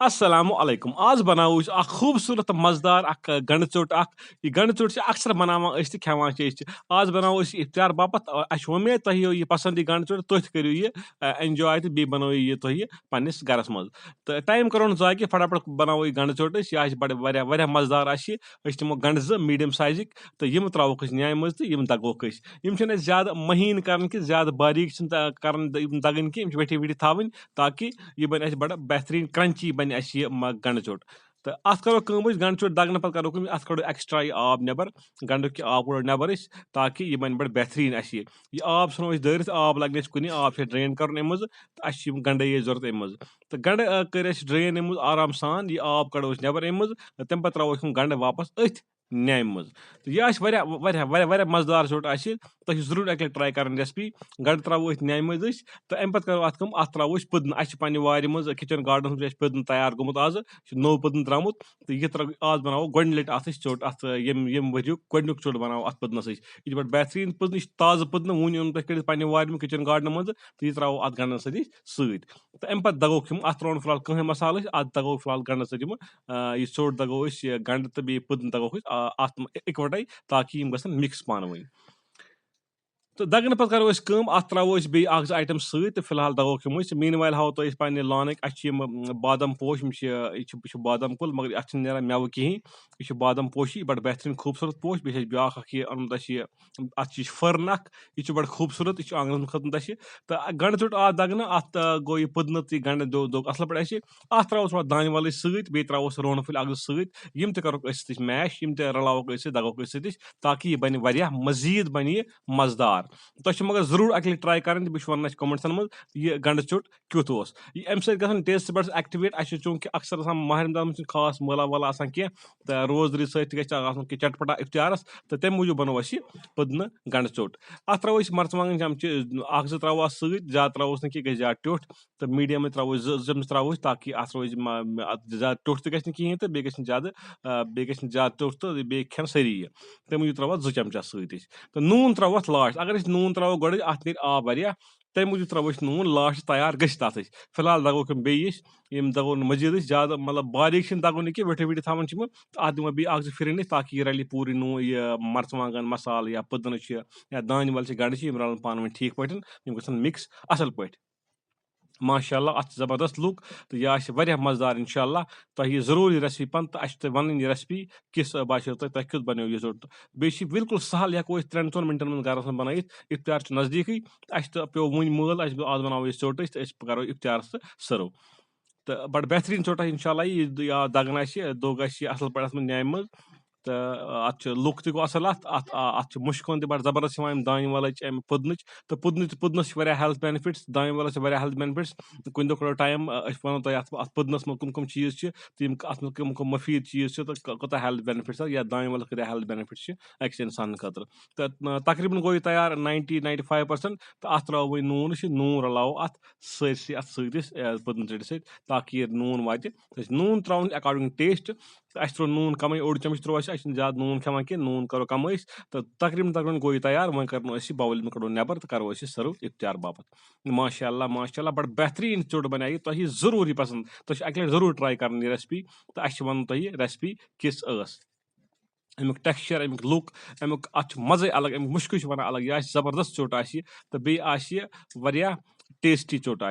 अस्सलामु अलैकुम आज बनाओ खूबसूरत मज़ेदार गंड चोट यह गंड चोट अक्सर बनावान खेवान आज बनाओ इफ्तार बापत उम्मीद तुम यह पसंद यह गंड चोट तुम करो यह एंजॉय तो बी बनो यह तुम पन्निस गरस मज तो टाइम करो जाय कि फटाफट बनाओ यह गंड चोट यह बड़े मज़ेदार तमो गंड मीडियम साइजिक तो यम त्रोक न्याय मज तो यम दगोक ज्यादा महीन कर ज्यादा बारीक कर दगन कि वेटी वेटी थवन ताकि यह बन बड़ा बेहतरीन क्रंची बन गंड चोट तो अत करो गंड चोट दगन पे करो अत कड़ो एक्स्ट्रा आब नबर गंड आब कड़ो नबर ताकि यह बन बड़ बेहतरीन यह आब सो दरित आब लगे कुन आब ड्रेन कर गंड जरूरत अम तो गंड कर ड्रेन अम आराम सान यह आब कड़ो नबर अम तम पे त्रो गंड वापस अथ न्याय मज तो यह मज़ेदार चोट तुम जरूर अक ट्राई कर रेसिपी गंड त्रो न्याय मज तो अम पे करो अत त्रो पुदन पे वार मज किचन गार्डन पुदन तैयार गोमुत आज नो पुदन त्रुत तो यह आज बनाओ गोड लट अत चोट अत यम वरियुक गोडनुक चोट बनाओ अत पुदनस यह बड़ बेहतरीन पुदन ताज़ पुदन वुन ओन तुम पे वार किचन गार्डन मज तो यह त्रो अत गंडन सत तो अम पे दगोक अत त्रो फिलहाल कहीं मसाल अत दगो फिलहाल गंडन सत यह चोट दगो गंड तो बे पुदन दगोक अत इकवटे ताकि यम गसन मिक्स पान वन तो दगन पे करो अत त्रो बे आइटम सत फिलहाल दगोक मीन वाल हाव तो पे लान बादम पोश यह बादम कुल मगर अत मेव कहें यह बादम पोशी बड़ बेहतरीन खूबसूरत पोश बे ब्या अनमुत अत फर्न यह बड़ खूबसूरत यह आंगन खतुत तो गंड चोट आ दगन अत गो यह पुदन तो गंड दोग असल पे अत त्रो थोड़ा दान वाल सत त्रोस रोन फुल अग सत करोक मैश रलावक दगोक ताकि यह बन मजीद बन यह मज़ेदार तुम मगर जरूर अक ट्राई कर बह वन कमेंट्सन मज यह गंड चोट क्युत अम सन टेस्ट बड्स एक्टिवेट चूंकि अक्सर माह रमजान खास मला वला कह तो रोजदरी सत चटपटा इफ्तारस तो तम मूजूब बनो पुदन गंड चोट अत त्रो मरचवांगन चमच अ त्रो सत ज्यादा त्रोस कि ज्यादा टोट तो मीडियम त्रो जम त्रो ताकि अत रोज ज्यादा टोट तो कहें तो ज्यादा टोट तो बे खेन सारी तम मूजूब त्रो 2 चमचा सत तो नून त्रो लास्ट अगर नून त्रो गोड़ अत नीर आब वारिया तम मूजूब त्रो नून लास्ट तैयार गत फिलहाल दगोक बेस दगो मजीद ज्यादा मतलब बारीक दगो कि वेटी वेटी थवन अत दिमो बे फिर ताकि यह रलि पूरी नून यह मरचवांगन मसाल या पुदन या दान वाल गंड रलन पान ठीक पे गसन मिक्स असल पे माशाअल्लाह अत जबरदस्त लुक तो यह मज़ेदार इंशाअल्लाह तुम जरूर यह रेसिपी पन तो वन यह रेसिपी किस बासो तुम तुम कुछ बनो यह जोट बे बिल्कुल सहल हेको 3-4 मिनटन मन घर बन इफ्तार नजदीक तो पे वन मल आज बनाओ यह चोट तो करो इफ्तार सर्व तो बड़ बेहतरीन चोट इंशाअल्लाह यह दगन दोग असल पे न्याय मज तो अत लुक तक असल अत मुश्क बड़ जबरदस्त दान वाल पुदन तो पुदनस हेल्थ बेनिफिट्स दान वाल हेल्थ बेनिफिट्स कुन दो करो टाइम वो तुम पुदनस मज कम चीज अत कम मफीद चीज तो कत हेल्थ बेनिफिट्स या दान वाल हेल्थ बेनिफिट्स अक्स इंसान खतर तो तकरीबन गो तैयार 90-95% तो अत त्रो वो नून रलाओ अत सरसी अत पुदन चट ताकि नून वात नून त्रो अकॉर्डिंग टेस्ट त्रो नून कम ओड चमच त्रो ज्यादा नून खेवान कह नून करो कम तो तकरीबन गो तैयार वो करो बाउल में कड़ो नबर तो करो सर्व इफ्तार बापत माशाअल्लाह माशाअल्लाह बड़ बेहतरीन चोट बन तुम जरूर यह पसंद तुम अक जरूर ट्राई कर रेसिपी तो वन तुम रेसिपी किस अमुक टेक्सचर अमुक लुक अमुक अत मजे अलग अमुक मुश्क वन अलग यह जबरदस्त चोट तो बे टेस्टी चोट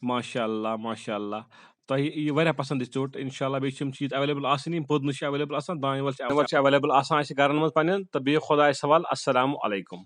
माशाअल्लाह माशाअल्लाह तो यह पसंद चोट इंशाअल्लाह बे चीज अवेलेबल पुदन अवेलेबल दान वाल अवेलेबल घर मन पे तो बे खुदा सवाल अस्सलामु अलैकुम।